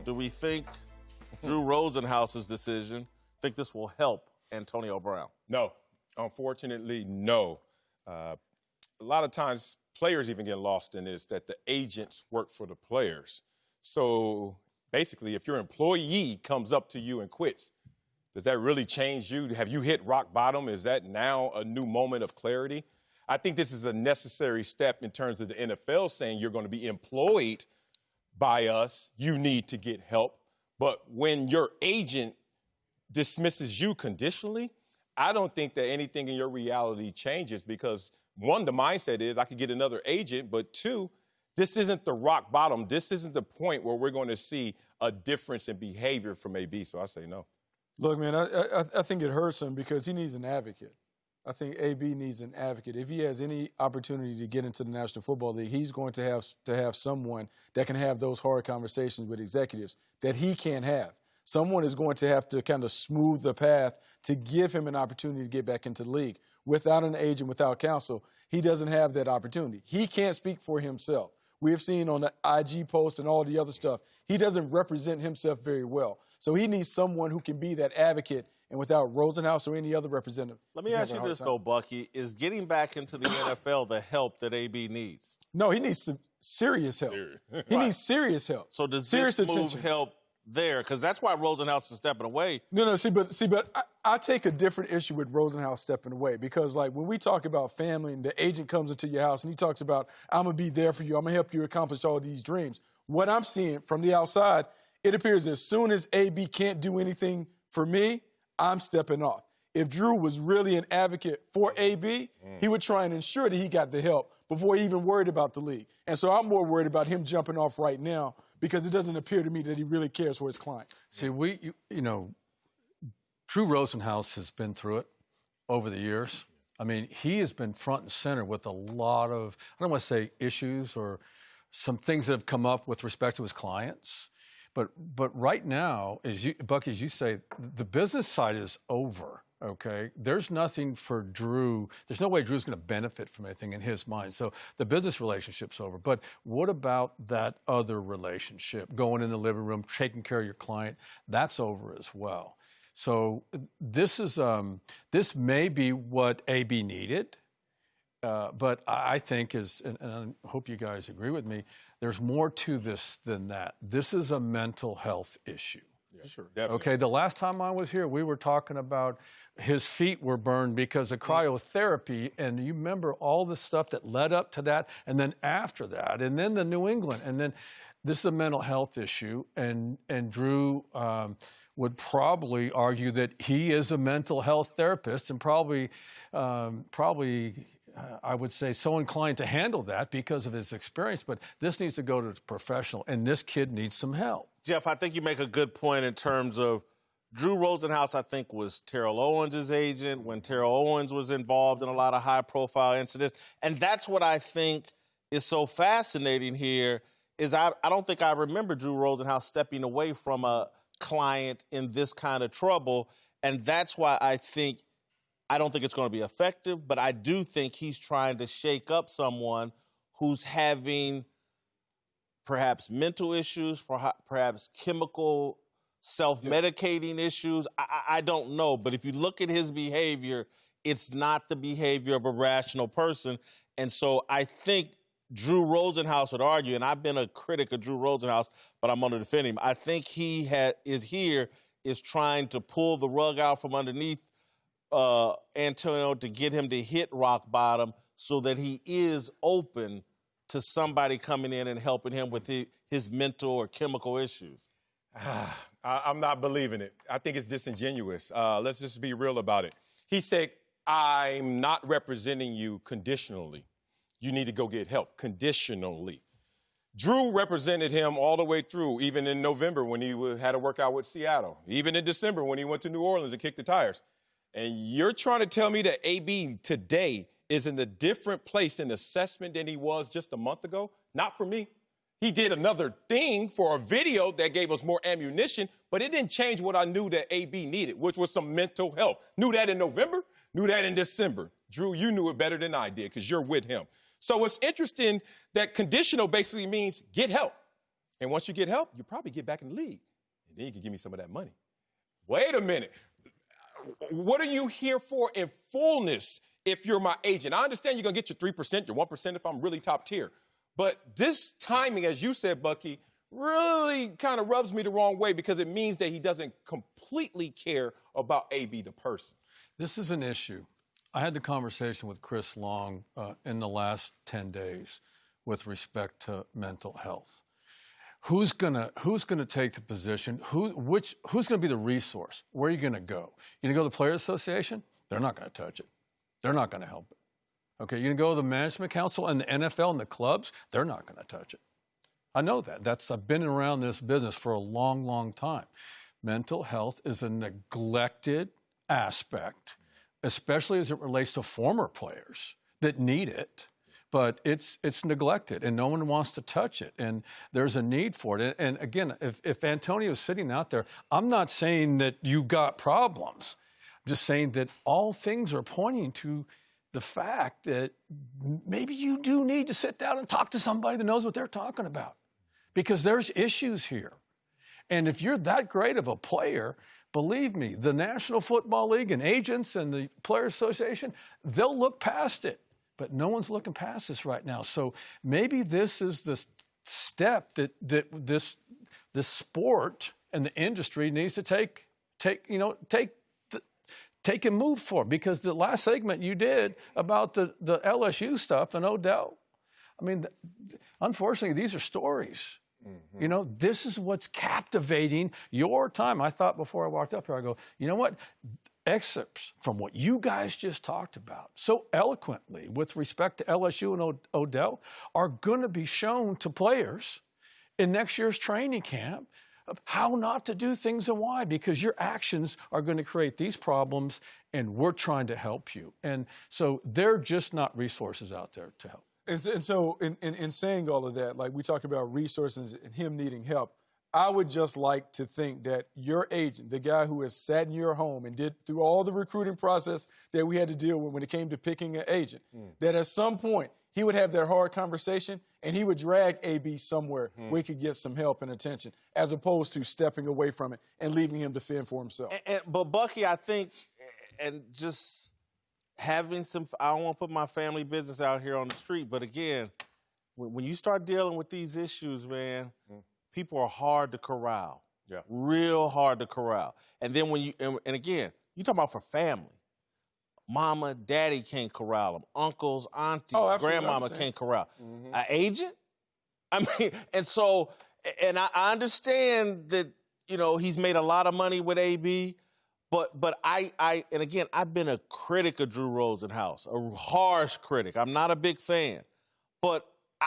Do we think Drew Rosenhaus's decision, think this will help Antonio Brown? No. Unfortunately, no. A lot of times players even get lost in this, that the agents work for the players. So basically, if your employee comes up to you and quits, does that really change you? Have you hit rock bottom? Is that now a new moment of clarity? I think this is a necessary step in terms of the NFL saying you're going to be employed by us. You need to get help. But when your agent dismisses you conditionally, I don't think that anything in your reality changes because, one, the mindset is I could get another agent, but two, this isn't the rock bottom. This isn't the point where we're going to see a difference in behavior from AB, so I say no. Look, man, I think it hurts him because he needs an advocate. I think AB needs an advocate. If he has any opportunity to get into the National Football League, he's going to have someone that can have those hard conversations with executives that he can't have. Someone is going to have to kind of smooth the path to give him an opportunity to get back into the league. Without an agent, without counsel, he doesn't have that opportunity. He can't speak for himself. We have seen on the IG post and all the other stuff, he doesn't represent himself very well. So he needs someone who can be that advocate, and without Rosenhaus or any other representative. Let me ask you this, though, Bucky. Is getting back into the NFL the help that AB needs? No, he needs some serious help. He needs serious help. So does serious this move attention. help there? Because that's why Rosenhaus is stepping away. No, but I take a different issue with Rosenhaus stepping away because, like, when we talk about family and the agent comes into your house and he talks about, I'm going to be there for you, I'm going to help you accomplish all these dreams. What I'm seeing from the outside, it appears as soon as AB can't do anything for me, I'm stepping off. If Drew was really an advocate for AB, he would try and ensure that he got the help before he even worried about the league. And so I'm more worried about him jumping off right now because it doesn't appear to me that he really cares for his client. See, Drew Rosenhaus has been through it over the years. I mean, he has been front and center with a lot of, I don't want to say issues or some things that have come up with respect to his clients. But right now, Bucky, as you say, the business side is over, okay? There's nothing for Drew. There's no way Drew's going to benefit from anything in his mind. So the business relationship's over. But what about that other relationship, going in the living room, taking care of your client? That's over as well. So this this may be what AB needed. But I think, and I hope you guys agree with me, there's more to this than that. This is a mental health issue. Yeah, sure, definitely. Okay, the last time I was here, we were talking about his feet were burned because of cryotherapy, and you remember all the stuff that led up to that, and then after that, and then the New England, and then this is a mental health issue, and Drew would probably argue that he is a mental health therapist and probably I would say, so inclined to handle that because of his experience. But this needs to go to the professional, and this kid needs some help. Jeff, I think you make a good point in terms of Drew Rosenhaus, I think, was Terrell Owens' agent when Terrell Owens was involved in a lot of high-profile incidents. And that's what I think is so fascinating here is I don't think I remember Drew Rosenhaus stepping away from a client in this kind of trouble. And that's why I don't think it's going to be effective, but I do think he's trying to shake up someone who's having perhaps mental issues, perhaps chemical self-medicating issues. I don't know, but if you look at his behavior, it's not the behavior of a rational person. And so I think Drew Rosenhaus would argue, and I've been a critic of Drew Rosenhaus, but I'm going to defend him. I think he is trying to pull the rug out from underneath Antonio to get him to hit rock bottom so that he is open to somebody coming in and helping him with his mental or chemical issues. I'm not believing it. I think it's disingenuous. Let's just be real about it. He said, I'm not representing you conditionally. You need to go get help conditionally. Drew represented him all the way through, even in November when he had a workout with Seattle, even in December when he went to New Orleans and kicked the tires. And you're trying to tell me that AB today is in a different place in assessment than he was just a month ago? Not for me. He did another thing for a video that gave us more ammunition, but it didn't change what I knew that AB needed, which was some mental health. Knew that in November, knew that in December. Drew, you knew it better than I did because you're with him. So it's interesting that conditional basically means get help. And once you get help, you probably get back in the league. And then you can give me some of that money. Wait a minute. What are you here for in fullness if you're my agent? I understand you're going to get your 3%, your 1% if I'm really top tier. But this timing, as you said, Bucky, really kind of rubs me the wrong way because it means that he doesn't completely care about AB the person. This is an issue. I had the conversation with Chris Long in the last 10 days with respect to mental health. Who's gonna take the position? Who's gonna be the resource? Where are you gonna go? You gonna go to the Players Association? They're not gonna touch it. They're not gonna help it. Okay, you're gonna go to the Management Council and the NFL and the clubs? They're not gonna touch it. I know that. I've been around this business for a long, long time. Mental health is a neglected aspect, especially as it relates to former players that need it. But it's neglected, and no one wants to touch it, and there's a need for it. And again, if Antonio's sitting out there, I'm not saying that you got problems. I'm just saying that all things are pointing to the fact that maybe you do need to sit down and talk to somebody that knows what they're talking about, because there's issues here. And if you're that great of a player, believe me, the National Football League and agents and the Players Association, they'll look past it. But no one's looking past this right now. So maybe this is the step that this sport and the industry needs to take and move for. Because the last segment you did about the LSU stuff and Odell, I mean, unfortunately, these are stories. Mm-hmm. You know, this is what's captivating your time. I thought before I walked up here, I go, you know what? Excerpts from what you guys just talked about so eloquently with respect to LSU and Odell are going to be shown to players in next year's training camp of how not to do things and why, because your actions are going to create these problems, and we're trying to help you. And so there are just not resources out there to help. And so in saying all of that, like we talk about resources and him needing help, I would just like to think that your agent, the guy who has sat in your home and did through all the recruiting process that we had to deal with when it came to picking an agent, that at some point he would have that hard conversation and he would drag AB somewhere where he could get some help and attention, as opposed to stepping away from it and leaving him to fend for himself. But Bucky, I think, and just having some, I don't want to put my family business out here on the street, but again, when you start dealing with these issues, man, people are hard to corral. Yeah. Real hard to corral. And then when you, and again, you talk about for family. Mama, daddy can't corral them. Uncles, auntie, grandmama can't corral. An agent? I mean, and so, and I understand that, you know, he's made a lot of money with AB, but I and again, I've been a critic of Drew Rosenhaus, a harsh critic. I'm not a big fan. But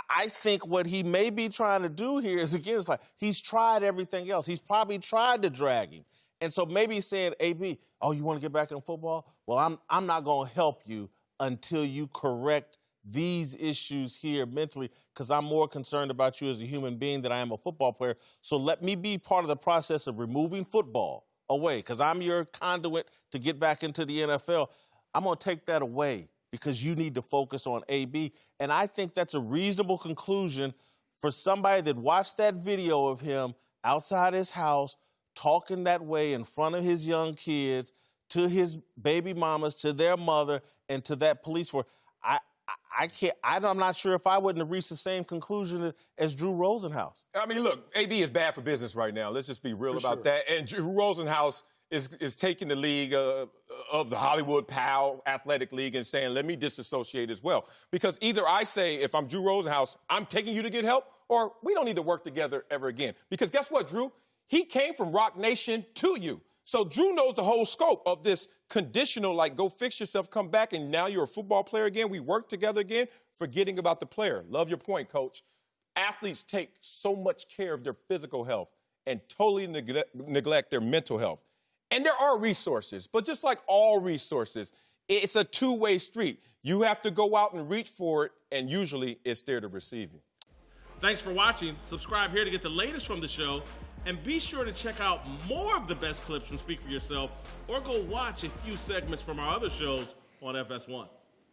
I think what he may be trying to do here is, again, it's like he's tried everything else. He's probably tried to drag him. And so maybe he's saying, AB, oh, you want to get back in football? Well, I'm not going to help you until you correct these issues here mentally, because I'm more concerned about you as a human being than I am a football player. So let me be part of the process of removing football away, because I'm your conduit to get back into the NFL. I'm going to take that away because you need to focus on AB. And I think that's a reasonable conclusion for somebody that watched that video of him outside his house talking that way in front of his young kids, to his baby mamas, to their mother, and to that police force. I'm not sure if I wouldn't have reached the same conclusion as Drew Rosenhaus. I mean, look, AB is bad for business right now. Let's just be real about that. And Drew Rosenhaus is taking the league of the Hollywood PAL Athletic League and saying, let me disassociate as well. Because either I say, if I'm Drew Rosenhaus, I'm taking you to get help, or we don't need to work together ever again. Because guess what, Drew? He came from Rock Nation to you. So Drew knows the whole scope of this conditional, like, go fix yourself, come back, and now you're a football player again. We work together again, forgetting about the player. Love your point, Coach. Athletes take so much care of their physical health and totally neglect their mental health. And there are resources, but just like all resources, it's a two-way street. You have to go out and reach for it, and usually it's there to receive you. Thanks for watching. Subscribe here to get the latest from the show. And be sure to check out more of the best clips from Speak For Yourself, or go watch a few segments from our other shows on FS1.